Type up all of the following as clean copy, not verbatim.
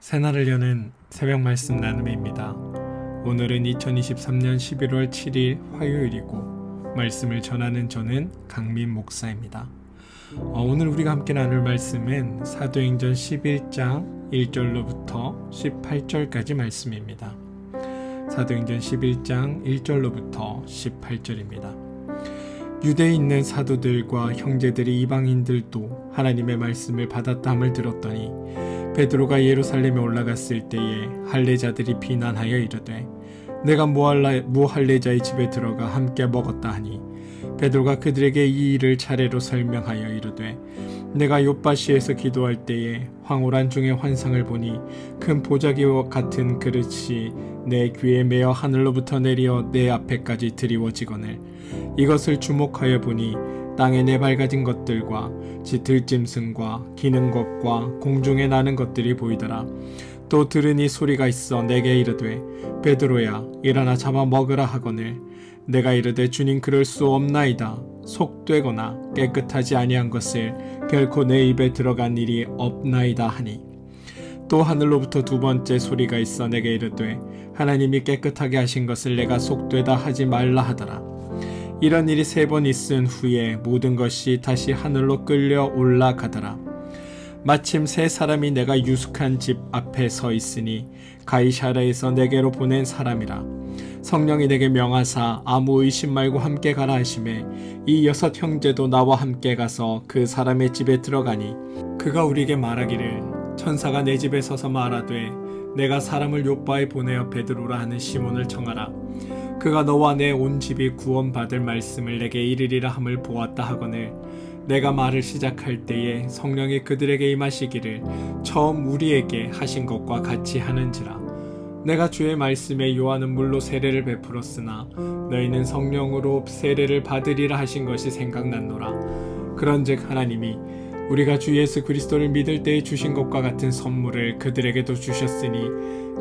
새날을 여는 새벽 말씀 나눔입니다. 오늘은 2023년 11월 7일 화요일이고 말씀을 전하는 저는 강민 목사입니다. 오늘 우리가 함께 나눌 말씀은 사도행전 11장 1절로부터 18절까지 말씀입니다. 사도행전 11장 1절로부터 18절입니다. 유대에 있는 사도들과 형제들이 이방인들도 하나님의 말씀을 받았다함을 들었더니 베드로가 예루살렘에 올라갔을 때에 할례자들이 비난하여 이르되 내가 무할례자의 집에 들어가 함께 먹었다 하니 베드로가 그들에게 이 일을 차례로 설명하여 이르되 내가 욥바시에서 기도할 때에 황홀한 중에 환상을 보니 큰 보자기와 같은 그릇이 내 귀에 매어 하늘로부터 내려 내 앞에까지 드리워지거늘 이것을 주목하여 보니 땅에 네 밝아진 것들과 들짐승과 기는 것과 공중에 나는 것들이 보이더라. 또 들으니 소리가 있어 내게 이르되 베드로야 일어나 잡아 먹으라 하거늘 내가 이르되 주님 그럴 수 없나이다. 속되거나 깨끗하지 아니한 것을 결코 내 입에 들어간 일이 없나이다 하니 또 하늘로부터 두 번째 소리가 있어 내게 이르되 하나님이 깨끗하게 하신 것을 내가 속되다 하지 말라 하더라. 이런 일이 3번 있은 후에 모든 것이 다시 하늘로 끌려 올라가더라. 마침 3사람이 내가 유숙한 집 앞에 서 있으니 가이사랴에서 내게로 보낸 사람이라. 성령이 내게 명하사 아무 의심 말고 함께 가라 하시매 이 6 형제도 나와 함께 가서 그 사람의 집에 들어가니 그가 우리에게 말하기를 천사가 내 집에 서서 말하되 내가 사람을 욥바에 보내어 베드로라 하는 시몬을 청하라. 그가 너와 내 온 집이 구원받을 말씀을 내게 이르리라 함을 보았다 하거늘 내가 말을 시작할 때에 성령이 그들에게 임하시기를 처음 우리에게 하신 것과 같이 하는지라. 내가 주의 말씀에 요한은 물로 세례를 베풀었으나 너희는 성령으로 세례를 받으리라 하신 것이 생각났노라. 그런즉 하나님이 우리가 주 예수 그리스도를 믿을 때에 주신 것과 같은 선물을 그들에게도 주셨으니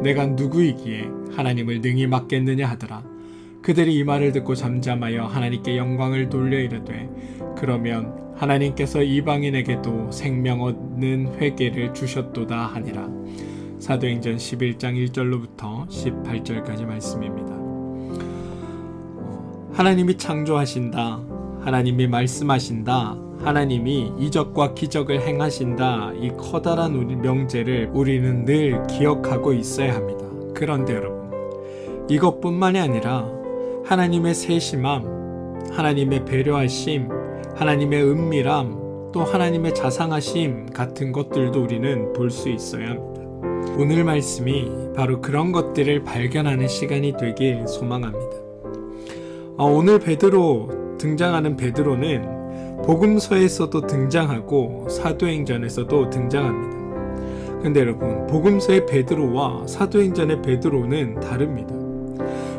내가 누구이기에 하나님을 능히 막겠느냐 하더라. 그들이 이 말을 듣고 잠잠하여 하나님께 영광을 돌려 이르되 그러면 하나님께서 이방인에게도 생명 얻는 회개를 주셨도다 하니라. 사도행전 11장 1절로부터 18절까지 말씀입니다. 하나님이 창조하신다. 하나님이 말씀하신다. 하나님이 이적과 기적을 행하신다. 이 커다란 우리 명제를 우리는 늘 기억하고 있어야 합니다. 그런데 여러분, 이것뿐만이 아니라 하나님의 세심함, 하나님의 배려하심, 하나님의 은밀함, 또 하나님의 자상하심 같은 것들도 우리는 볼 수 있어야 합니다. 오늘 말씀이 바로 그런 것들을 발견하는 시간이 되길 소망합니다. 오늘 등장하는 베드로는 복음서에서도 등장하고 사도행전에서도 등장합니다. 근데 여러분, 복음서의 베드로와 사도행전의 베드로는 다릅니다.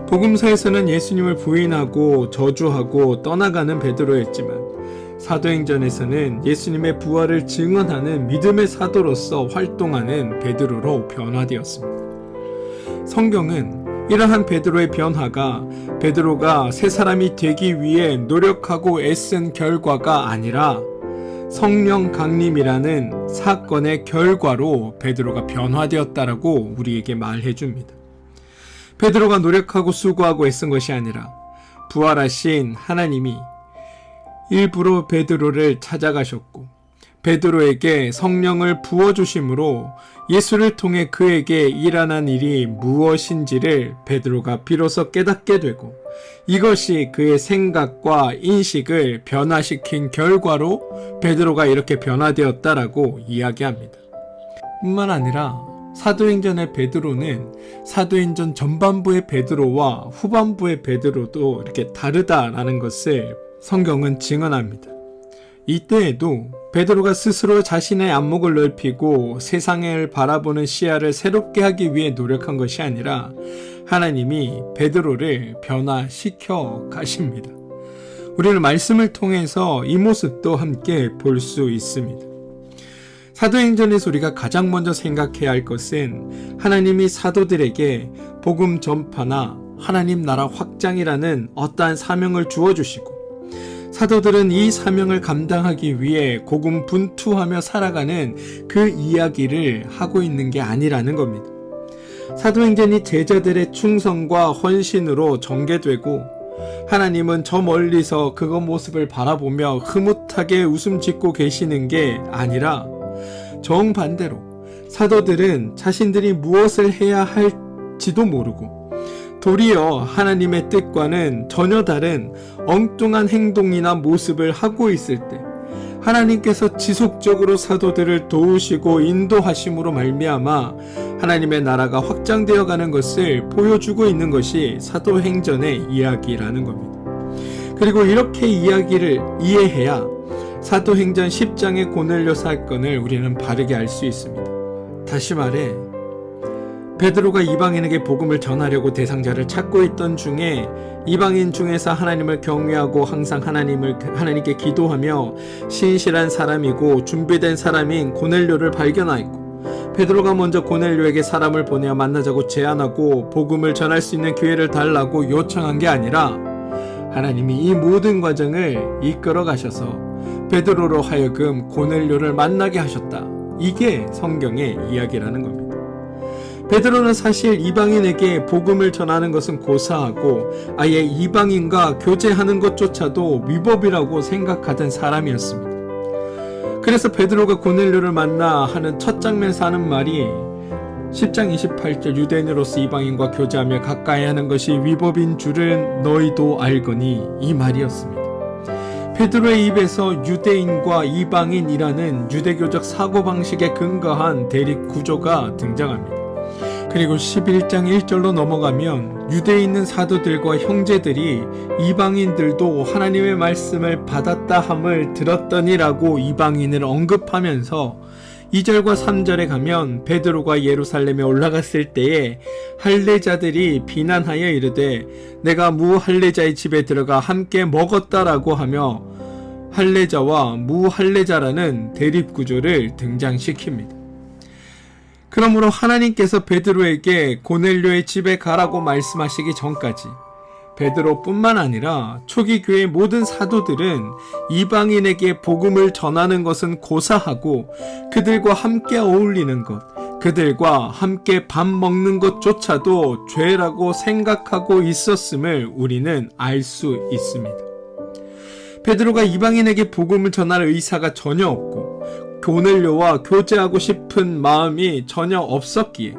복음서에서는 예수님을 부인하고 저주하고 떠나가는 베드로였지만 사도행전에서는 예수님의 부활을 증언하는 믿음의 사도로서 활동하는 베드로로 변화되었습니다. 성경은 이러한 베드로의 변화가 베드로가 새 사람이 되기 위해 노력하고 애쓴 결과가 아니라 성령 강림이라는 사건의 결과로 베드로가 변화되었다라고 우리에게 말해줍니다. 베드로가 노력하고 수고하고 애쓴 것이 아니라 부활하신 하나님이 일부러 베드로를 찾아가셨고 베드로에게 성령을 부어주심으로 예수를 통해 그에게 일어난 일이 무엇인지를 베드로가 비로소 깨닫게 되고 이것이 그의 생각과 인식을 변화시킨 결과로 베드로가 이렇게 변화되었다라고 이야기합니다. 뿐만 아니라 사도행전의 베드로는 사도행전 전반부의 베드로와 후반부의 베드로도 이렇게 다르다라는 것을 성경은 증언합니다. 이때에도 베드로가 스스로 자신의 안목을 넓히고 세상을 바라보는 시야를 새롭게 하기 위해 노력한 것이 아니라 하나님이 베드로를 변화시켜 가십니다. 우리는 말씀을 통해서 이 모습도 함께 볼 수 있습니다. 사도행전에서 우리가 가장 먼저 생각해야 할 것은 하나님이 사도들에게 복음 전파나 하나님 나라 확장이라는 어떠한 사명을 주어주시고 사도들은 이 사명을 감당하기 위해 고군분투하며 살아가는 그 이야기를 하고 있는 게 아니라는 겁니다. 사도행전이 제자들의 충성과 헌신으로 전개되고 하나님은 저 멀리서 그 모습을 바라보며 흐뭇하게 웃음 짓고 계시는 게 아니라 정반대로 사도들은 자신들이 무엇을 해야 할지도 모르고 도리어 하나님의 뜻과는 전혀 다른 엉뚱한 행동이나 모습을 하고 있을 때 하나님께서 지속적으로 사도들을 도우시고 인도하심으로 말미암아 하나님의 나라가 확장되어 가는 것을 보여주고 있는 것이 사도행전의 이야기라는 겁니다. 그리고 이렇게 이야기를 이해해야 사도행전 10장의 고넬료 사건을 우리는 바르게 알 수 있습니다. 다시 말해 베드로가 이방인에게 복음을 전하려고 대상자를 찾고 있던 중에 이방인 중에서 하나님을 경외하고 항상 하나님께 기도하며 신실한 사람이고 준비된 사람인 고넬료를 발견하였고 베드로가 먼저 고넬료에게 사람을 보내어 만나자고 제안하고 복음을 전할 수 있는 기회를 달라고 요청한 게 아니라 하나님이 이 모든 과정을 이끌어 가셔서 베드로로 하여금 고넬료를 만나게 하셨다. 이게 성경의 이야기라는 겁니다. 베드로는 사실 이방인에게 복음을 전하는 것은 고사하고 아예 이방인과 교제하는 것조차도 위법이라고 생각하던 사람이었습니다. 그래서 베드로가 고넬료를 만나 하는 첫 장면에서 하는 말이 10장 28절 유대인으로서 이방인과 교제하며 가까이 하는 것이 위법인 줄은 너희도 알거니 이 말이었습니다. 베드로의 입에서 유대인과 이방인이라는 유대교적 사고방식에 근거한 대립 구조가 등장합니다. 그리고 11장 1절로 넘어가면 유대에 있는 사도들과 형제들이 이방인들도 하나님의 말씀을 받았다 함을 들었더니라고 이방인을 언급하면서 2절과 3절에 가면 베드로가 예루살렘에 올라갔을 때에 할례자들이 비난하여 이르되 내가 무할례자의 집에 들어가 함께 먹었다라고 하며 할례자와 무할례자라는 대립구조를 등장시킵니다. 그러므로 하나님께서 베드로에게 고넬료의 집에 가라고 말씀하시기 전까지 베드로뿐만 아니라 초기 교회의 모든 사도들은 이방인에게 복음을 전하는 것은 고사하고 그들과 함께 어울리는 것, 그들과 함께 밥 먹는 것조차도 죄라고 생각하고 있었음을 우리는 알 수 있습니다. 베드로가 이방인에게 복음을 전할 의사가 전혀 없고 고넬료와 교제하고 싶은 마음이 전혀 없었기에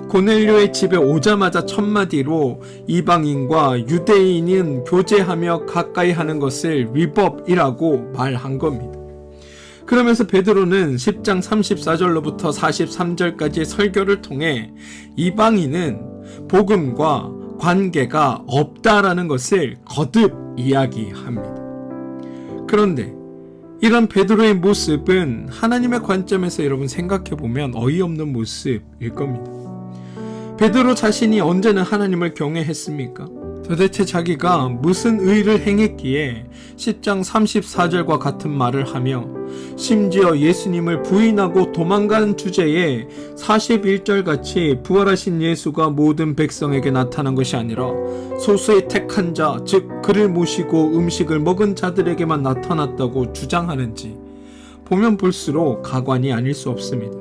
고넬료의 집에 오자마자 첫마디로 이방인과 유대인은 교제하며 가까이 하는 것을 위법이라고 말한 겁니다. 그러면서 베드로는 10장 34절로부터 43절까지의 설교를 통해 이방인은 복음과 관계가 없다라는 것을 거듭 이야기합니다. 그런데 이런 베드로의 모습은 하나님의 관점에서 여러분 생각해보면 어이없는 모습일 겁니다. 베드로 자신이 언제는 하나님을 경외했습니까? 도대체 자기가 무슨 의를 행했기에 10장 34절과 같은 말을 하며 심지어 예수님을 부인하고 도망가는 주제에 41절같이 부활하신 예수가 모든 백성에게 나타난 것이 아니라 소수의 택한 자, 즉 그를 모시고 음식을 먹은 자들에게만 나타났다고 주장하는지 보면 볼수록 가관이 아닐 수 없습니다.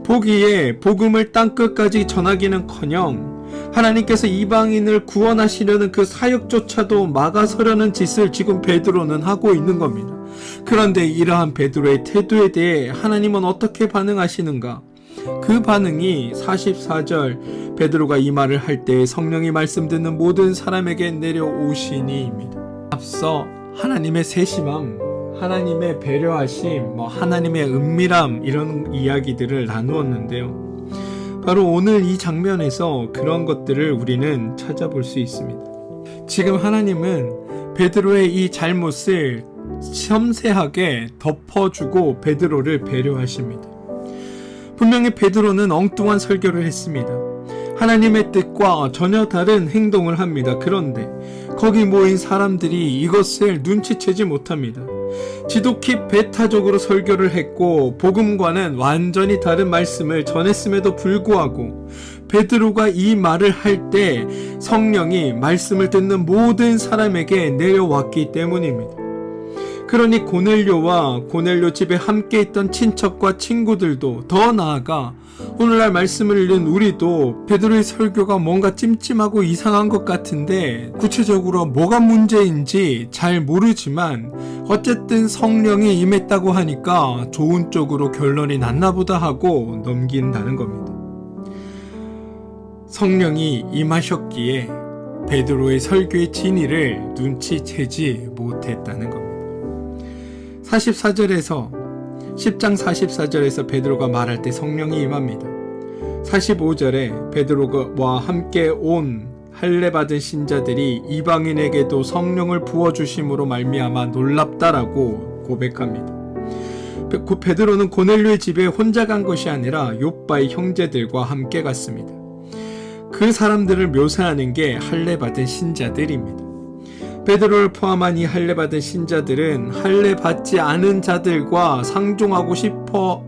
보기에 복음을 땅끝까지 전하기는커녕 하나님께서 이방인을 구원하시려는 그 사역조차도 막아서려는 짓을 지금 베드로는 하고 있는 겁니다. 그런데 이러한 베드로의 태도에 대해 하나님은 어떻게 반응하시는가? 그 반응이 44절 베드로가 이 말을 할 때 성령이 말씀 듣는 모든 사람에게 내려오시니입니다. 앞서 하나님의 세심함, 하나님의 배려하심, 하나님의 은밀함 이런 이야기들을 나누었는데요. 바로 오늘 이 장면에서 그런 것들을 우리는 찾아볼 수 있습니다. 지금 하나님은 베드로의 이 잘못을 섬세하게 덮어주고 베드로를 배려하십니다. 분명히 베드로는 엉뚱한 설교를 했습니다. 하나님의 뜻과 전혀 다른 행동을 합니다. 그런데 거기 모인 사람들이 이것을 눈치채지 못합니다. 지독히 배타적으로 설교를 했고 복음과는 완전히 다른 말씀을 전했음에도 불구하고 베드로가 이 말을 할 때 성령이 말씀을 듣는 모든 사람에게 내려왔기 때문입니다. 그러니 고넬료와 고넬료 집에 함께 있던 친척과 친구들도, 더 나아가 오늘날 말씀을 읽는 우리도 베드로의 설교가 뭔가 찜찜하고 이상한 것 같은데 구체적으로 뭐가 문제인지 잘 모르지만 어쨌든 성령이 임했다고 하니까 좋은 쪽으로 결론이 났나 보다 하고 넘긴다는 겁니다. 성령이 임하셨기에 베드로의 설교의 진위를 눈치채지 못했다는 겁니다. 10장 44절에서 베드로가 말할 때 성령이 임합니다. 45절에 베드로와 함께 온 할례 받은 신자들이 이방인에게도 성령을 부어주심으로 말미암아 놀랍다라고 고백합니다. 베드로는 고넬료의 집에 혼자 간 것이 아니라 욥바의 형제들과 함께 갔습니다. 그 사람들을 묘사하는 게 할례 받은 신자들입니다. 베드로를 포함한 이 할례 받은 신자들은 할례 받지 않은 자들과 상종하고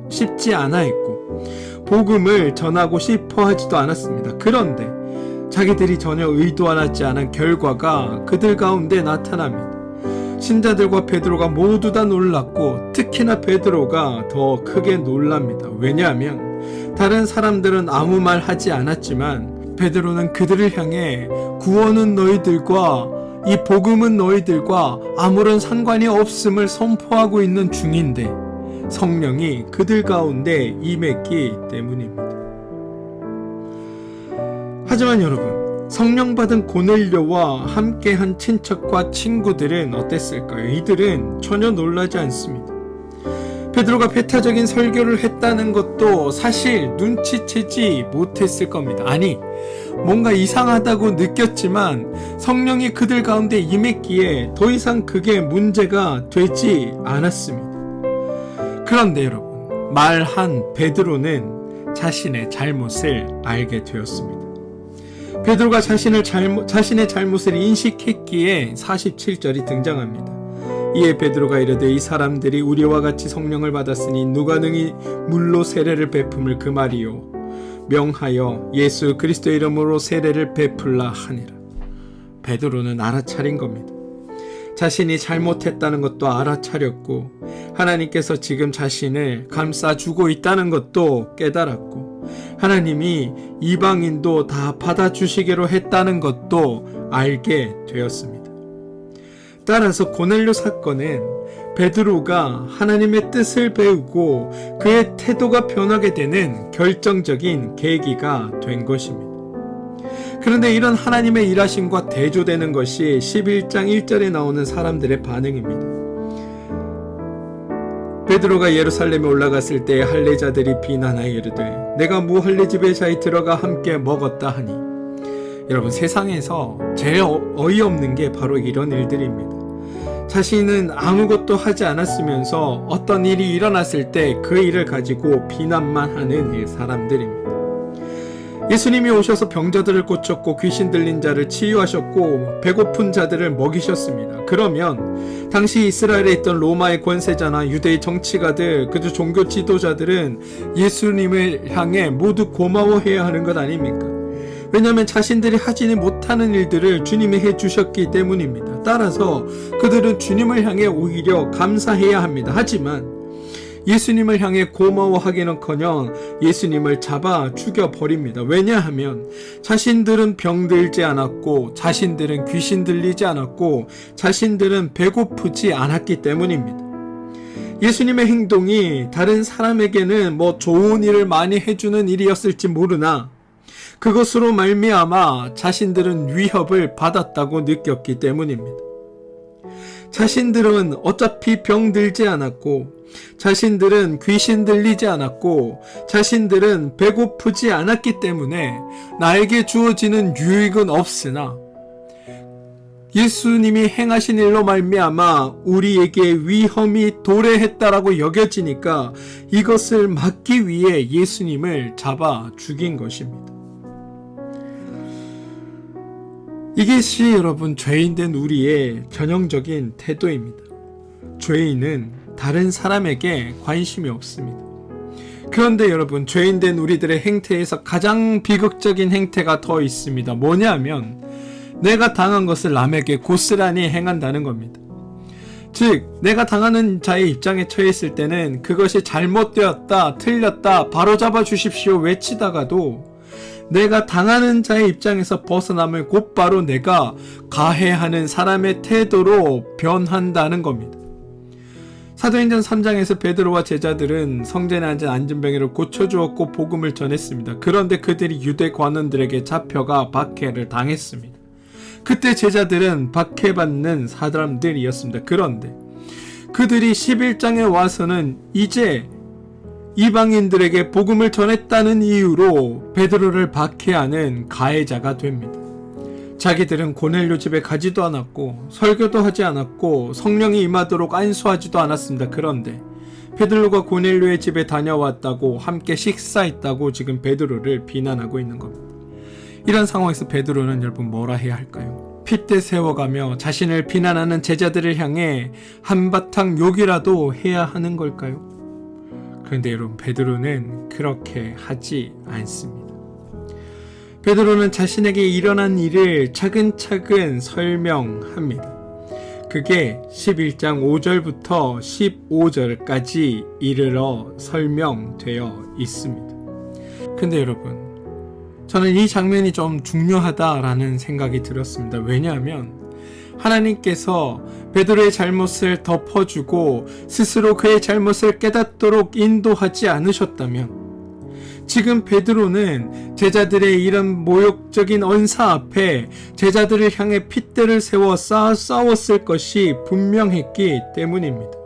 싶지 않아 했고 복음을 전하고 싶어 하지도 않았습니다. 그런데 자기들이 전혀 의도하지 않은 결과가 그들 가운데 나타납니다. 신자들과 베드로가 모두 다 놀랐고 특히나 베드로가 더 크게 놀랍니다. 왜냐하면 다른 사람들은 아무 말 하지 않았지만 베드로는 그들을 향해 구원은 너희들과 이 복음은 너희들과 아무런 상관이 없음을 선포하고 있는 중인데 성령이 그들 가운데 임했기 때문입니다. 하지만 여러분, 성령 받은 고넬료와 함께한 친척과 친구들은 어땠을까요? 이들은 전혀 놀라지 않습니다. 베드로가 배타적인 설교를 했다는 것도 사실 눈치채지 못했을 겁니다. 아니, 뭔가 이상하다고 느꼈지만 성령이 그들 가운데 임했기에 더 이상 그게 문제가 되지 않았습니다. 그런데 여러분, 말한 베드로는 자신의 잘못을 알게 되었습니다. 베드로가 자신의 잘못을 인식했기에 47절이 등장합니다. 이에 베드로가 이르되 이 사람들이 우리와 같이 성령을 받았으니 누가 능히 물로 세례를 베품을 그 말이요 명하여 예수 그리스도의 이름으로 세례를 베풀라 하니라. 베드로는 알아차린 겁니다. 자신이 잘못했다는 것도 알아차렸고 하나님께서 지금 자신을 감싸주고 있다는 것도 깨달았고 하나님이 이방인도 다 받아주시기로 했다는 것도 알게 되었습니다. 따라서 고넬료 사건은 베드로가 하나님의 뜻을 배우고 그의 태도가 변하게 되는 결정적인 계기가 된 것입니다. 그런데 이런 하나님의 일하심과 대조되는 것이 11장 1절에 나오는 사람들의 반응입니다. 베드로가 예루살렘에 올라갔을 때 할례자들이 비난하여 이르되 내가 무할례 집에 자이 들어가 함께 먹었다 하니. 여러분, 세상에서 제일 어이없는 게 바로 이런 일들입니다. 자신은 아무것도 하지 않았으면서 어떤 일이 일어났을 때 그 일을 가지고 비난만 하는 사람들입니다. 예수님이 오셔서 병자들을 고쳤고 귀신 들린 자를 치유하셨고 배고픈 자들을 먹이셨습니다. 그러면 당시 이스라엘에 있던 로마의 권세자나 유대의 정치가들, 그저 종교 지도자들은 예수님을 향해 모두 고마워해야 하는 것 아닙니까? 왜냐하면 자신들이 하지는 못하는 일들을 주님이 해주셨기 때문입니다. 따라서 그들은 주님을 향해 오히려 감사해야 합니다. 하지만 예수님을 향해 고마워하기는커녕 예수님을 잡아 죽여버립니다. 왜냐하면 자신들은 병들지 않았고 자신들은 귀신 들리지 않았고 자신들은 배고프지 않았기 때문입니다. 예수님의 행동이 다른 사람에게는 좋은 일을 많이 해주는 일이었을지 모르나 그것으로 말미암아 자신들은 위협을 받았다고 느꼈기 때문입니다. 자신들은 어차피 병들지 않았고 자신들은 귀신 들리지 않았고 자신들은 배고프지 않았기 때문에 나에게 주어지는 유익은 없으나 예수님이 행하신 일로 말미암아 우리에게 위험이 도래했다라고 여겨지니까 이것을 막기 위해 예수님을 잡아 죽인 것입니다. 이것이 여러분 죄인된 우리의 전형적인 태도입니다. 죄인은 다른 사람에게 관심이 없습니다. 그런데 여러분, 죄인된 우리들의 행태에서 가장 비극적인 행태가 더 있습니다. 뭐냐면 내가 당한 것을 남에게 고스란히 행한다는 겁니다. 즉, 내가 당하는 자의 입장에 처해 있을 때는 그것이 잘못되었다, 틀렸다, 바로잡아 주십시오 외치다가도 내가 당하는 자의 입장에서 벗어남을 곧바로 내가 가해하는 사람의 태도로 변한다는 겁니다. 사도행전 3장에서 베드로와 제자들은 성전에 앉은 안진뱅이를 고쳐주었고 복음을 전했습니다. 그런데 그들이 유대 관원들에게 잡혀가 박해를 당했습니다. 그때 제자들은 박해받는 사람들이었습니다. 그런데 그들이 11장에 와서는 이제 이방인들에게 복음을 전했다는 이유로 베드로를 박해하는 가해자가 됩니다. 자기들은 고넬료 집에 가지도 않았고 설교도 하지 않았고 성령이 임하도록 안수하지도 않았습니다. 그런데 베드로가 고넬료의 집에 다녀왔다고 함께 식사했다고 지금 베드로를 비난하고 있는 겁니다. 이런 상황에서 베드로는 여러분 뭐라 해야 할까요? 핏대 세워가며 자신을 비난하는 제자들을 향해 한바탕 욕이라도 해야 하는 걸까요? 그런데 여러분, 베드로는 그렇게 하지 않습니다. 베드로는 자신에게 일어난 일을 차근차근 설명합니다. 그게 11장 5절부터 15절까지 이르러 설명되어 있습니다. 근데 여러분, 저는 이 장면이 좀 중요하다라는 생각이 들었습니다. 왜냐하면 하나님께서 베드로의 잘못을 덮어주고 스스로 그의 잘못을 깨닫도록 인도하지 않으셨다면 지금 베드로는 제자들의 이런 모욕적인 언사 앞에 제자들을 향해 핏대를 세워 싸웠을 것이 분명했기 때문입니다.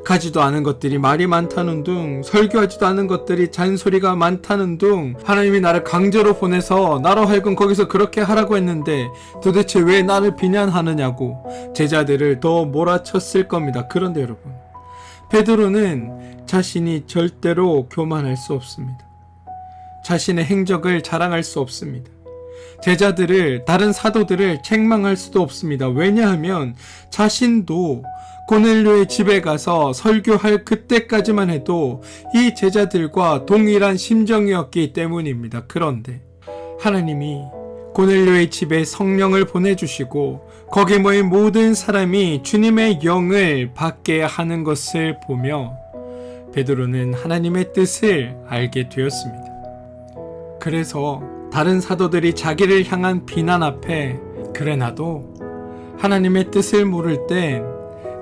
가지도 않은 것들이 말이 많다는 둥, 설교하지도 않은 것들이 잔소리가 많다는 둥, 하나님이 나를 강제로 보내서 나로 하여금 거기서 그렇게 하라고 했는데 도대체 왜 나를 비난하느냐고 제자들을 더 몰아쳤을 겁니다. 그런데 여러분, 베드로는 자신이 절대로 교만할 수 없습니다. 자신의 행적을 자랑할 수 없습니다. 제자들을, 다른 사도들을 책망할 수도 없습니다. 왜냐하면 자신도 고넬료의 집에 가서 설교할 그때까지만 해도 이 제자들과 동일한 심정이었기 때문입니다. 그런데 하나님이 고넬료의 집에 성령을 보내주시고 거기 모인 모든 사람이 주님의 영을 받게 하는 것을 보며 베드로는 하나님의 뜻을 알게 되었습니다. 그래서 다른 사도들이 자기를 향한 비난 앞에 그래 나도 하나님의 뜻을 모를 땐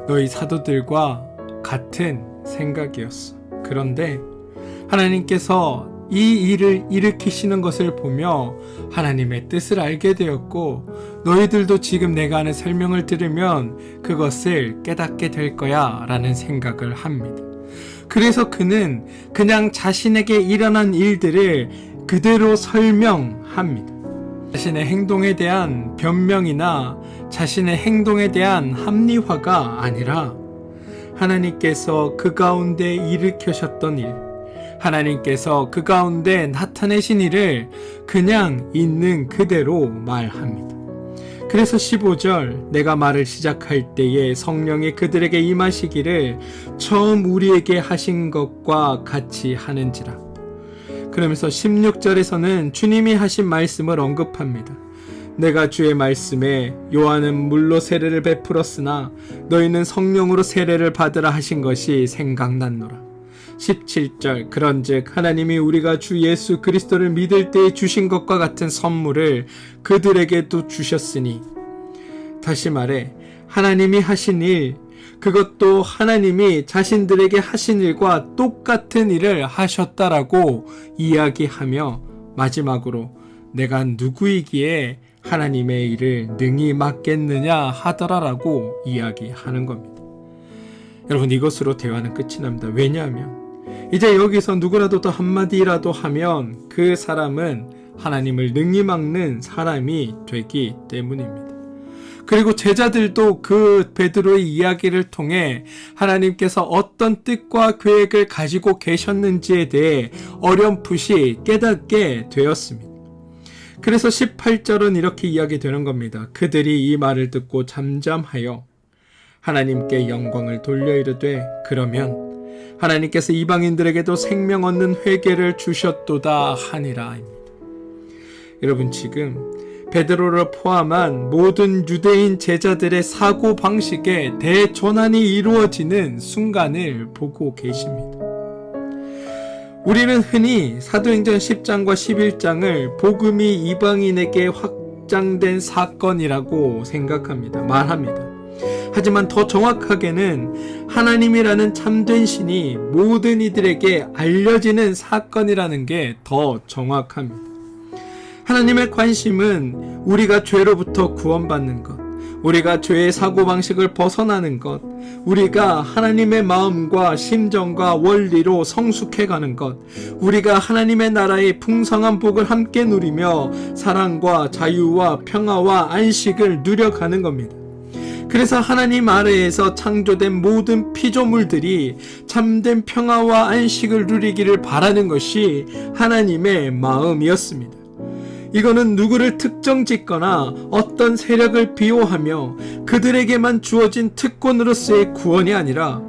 너희 사도들과 같은 생각이었어. 그런데 하나님께서 이 일을 일으키시는 것을 보며 하나님의 뜻을 알게 되었고 너희들도 지금 내가 하는 설명을 들으면 그것을 깨닫게 될 거야 라는 생각을 합니다. 그래서 그는 그냥 자신에게 일어난 일들을 그대로 설명합니다. 자신의 행동에 대한 변명이나 자신의 행동에 대한 합리화가 아니라 하나님께서 그 가운데 일으키셨던 일, 하나님께서 그 가운데 나타내신 일을 그냥 있는 그대로 말합니다. 그래서 15절, 내가 말을 시작할 때에 성령이 그들에게 임하시기를 처음 우리에게 하신 것과 같이 하는지라. 그러면서 16절에서는 주님이 하신 말씀을 언급합니다. 내가 주의 말씀에 요한은 물로 세례를 베풀었으나 너희는 성령으로 세례를 받으라 하신 것이 생각났노라. 17절, 그런즉 하나님이 우리가 주 예수 그리스도를 믿을 때에 주신 것과 같은 선물을 그들에게도 주셨으니, 다시 말해 하나님이 하신 일, 그것도 하나님이 자신들에게 하신 일과 똑같은 일을 하셨다라고 이야기하며 마지막으로 내가 누구이기에 하나님의 일을 능히 맡겠느냐 하더라라고 이야기하는 겁니다. 여러분, 이것으로 대화는 끝이 납니다. 왜냐하면 이제 여기서 누구라도 더 한마디라도 하면 그 사람은 하나님을 능히 막는 사람이 되기 때문입니다. 그리고 제자들도 그 베드로의 이야기를 통해 하나님께서 어떤 뜻과 계획을 가지고 계셨는지에 대해 어렴풋이 깨닫게 되었습니다. 그래서 18절은 이렇게 이야기되는 겁니다. 그들이 이 말을 듣고 잠잠하여 하나님께 영광을 돌려 이르되 그러면 하나님께서 이방인들에게도 생명 얻는 회개를 주셨도다 하니라. 여러분, 지금 베드로를 포함한 모든 유대인 제자들의 사고 방식에 대전환이 이루어지는 순간을 보고 계십니다. 우리는 흔히 사도행전 10장과 11장을 복음이 이방인에게 확장된 사건이라고 말합니다. 하지만 더 정확하게는 하나님이라는 참된 신이 모든 이들에게 알려지는 사건이라는 게 더 정확합니다. 하나님의 관심은 우리가 죄로부터 구원받는 것, 우리가 죄의 사고방식을 벗어나는 것, 우리가 하나님의 마음과 심정과 원리로 성숙해가는 것, 우리가 하나님의 나라의 풍성한 복을 함께 누리며 사랑과 자유와 평화와 안식을 누려가는 겁니다. 그래서 하나님 아래에서 창조된 모든 피조물들이 참된 평화와 안식을 누리기를 바라는 것이 하나님의 마음이었습니다. 이거는 누구를 특정 짓거나 어떤 세력을 비호하며 그들에게만 주어진 특권으로서의 구원이 아니라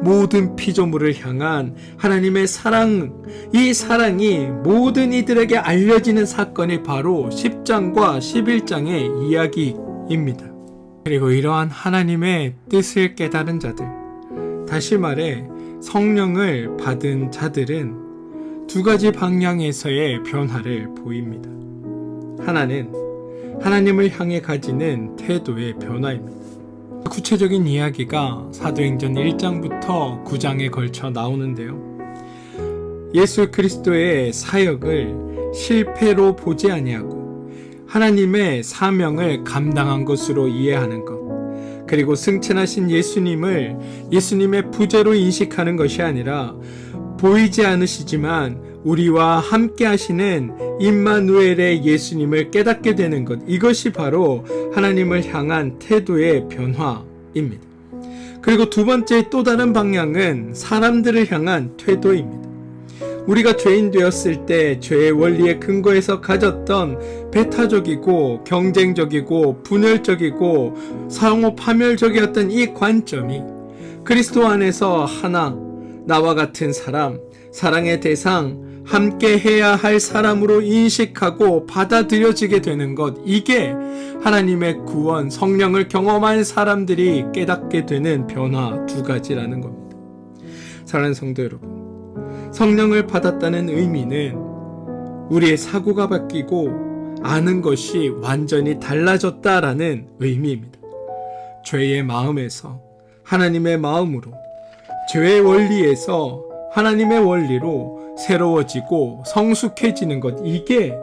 모든 피조물을 향한 하나님의 사랑, 이 사랑이 모든 이들에게 알려지는 사건이 바로 10장과 11장의 이야기입니다. 그리고 이러한 하나님의 뜻을 깨달은 자들, 다시 말해 성령을 받은 자들은 두 가지 방향에서의 변화를 보입니다. 하나는 하나님을 향해 가지는 태도의 변화입니다. 구체적인 이야기가 사도행전 1장부터 9장에 걸쳐 나오는데요. 예수 그리스도의 사역을 실패로 보지 아니하고 하나님의 사명을 감당한 것으로 이해하는 것, 그리고 승천하신 예수님의 부재로 인식하는 것이 아니라 보이지 않으시지만 우리와 함께 하시는 임마누엘의 예수님을 깨닫게 되는 것, 이것이 바로 하나님을 향한 태도의 변화입니다. 그리고 두 번째 또 다른 방향은 사람들을 향한 태도입니다. 우리가 죄인 되었을 때 죄의 원리의 근거에서 가졌던 배타적이고 경쟁적이고 분열적이고 상호 파멸적이었던 이 관점이 그리스도 안에서 하나, 나와 같은 사람, 사랑의 대상, 함께 해야 할 사람으로 인식하고 받아들여지게 되는 것, 이게 하나님의 구원, 성령을 경험한 사람들이 깨닫게 되는 변화 두 가지라는 겁니다. 사랑하는 성도 여러분, 성령을 받았다는 의미는 우리의 사고가 바뀌고 아는 것이 완전히 달라졌다라는 의미입니다. 죄의 마음에서 하나님의 마음으로, 죄의 원리에서 하나님의 원리로 새로워지고 성숙해지는 것, 이게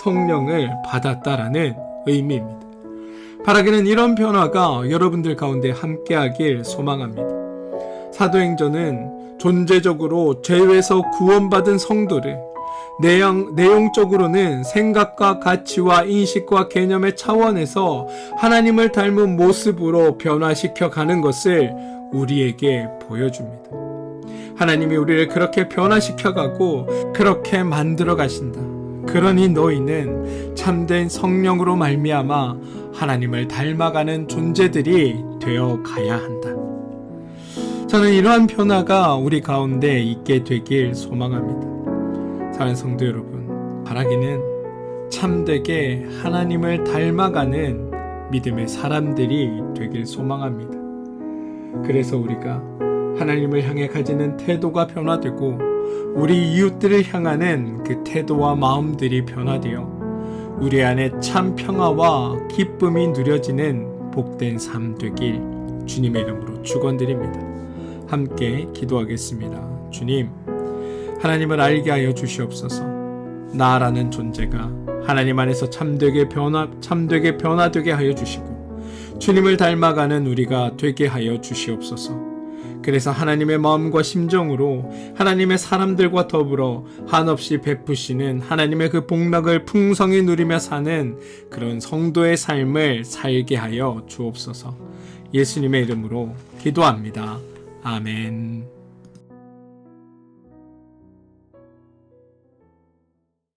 성령을 받았다라는 의미입니다. 바라기는 이런 변화가 여러분들 가운데 함께하길 소망합니다. 사도행전은 존재적으로 죄에서 구원받은 성도를 내용적으로는 생각과 가치와 인식과 개념의 차원에서 하나님을 닮은 모습으로 변화시켜 가는 것을 우리에게 보여줍니다. 하나님이 우리를 그렇게 변화시켜 가고 그렇게 만들어 가신다. 그러니 너희는 참된 성령으로 말미암아 하나님을 닮아가는 존재들이 되어 가야 한다. 저는 이러한 변화가 우리 가운데 있게 되길 소망합니다. 사랑하는 성도 여러분, 바라기는 참되게 하나님을 닮아가는 믿음의 사람들이 되길 소망합니다. 그래서 우리가 하나님을 향해 가지는 태도가 변화되고 우리 이웃들을 향하는 그 태도와 마음들이 변화되어 우리 안에 참 평화와 기쁨이 누려지는 복된 삶 되길 주님의 이름으로 축원드립니다. 함께 기도하겠습니다. 주님, 하나님을 알게 하여 주시옵소서. 나라는 존재가 하나님 안에서 참되게 변화되게 하여 주시고 주님을 닮아가는 우리가 되게 하여 주시옵소서. 그래서 하나님의 마음과 심정으로 하나님의 사람들과 더불어 한없이 베푸시는 하나님의 그 복락을 풍성히 누리며 사는 그런 성도의 삶을 살게 하여 주옵소서. 예수님의 이름으로 기도합니다. 아멘.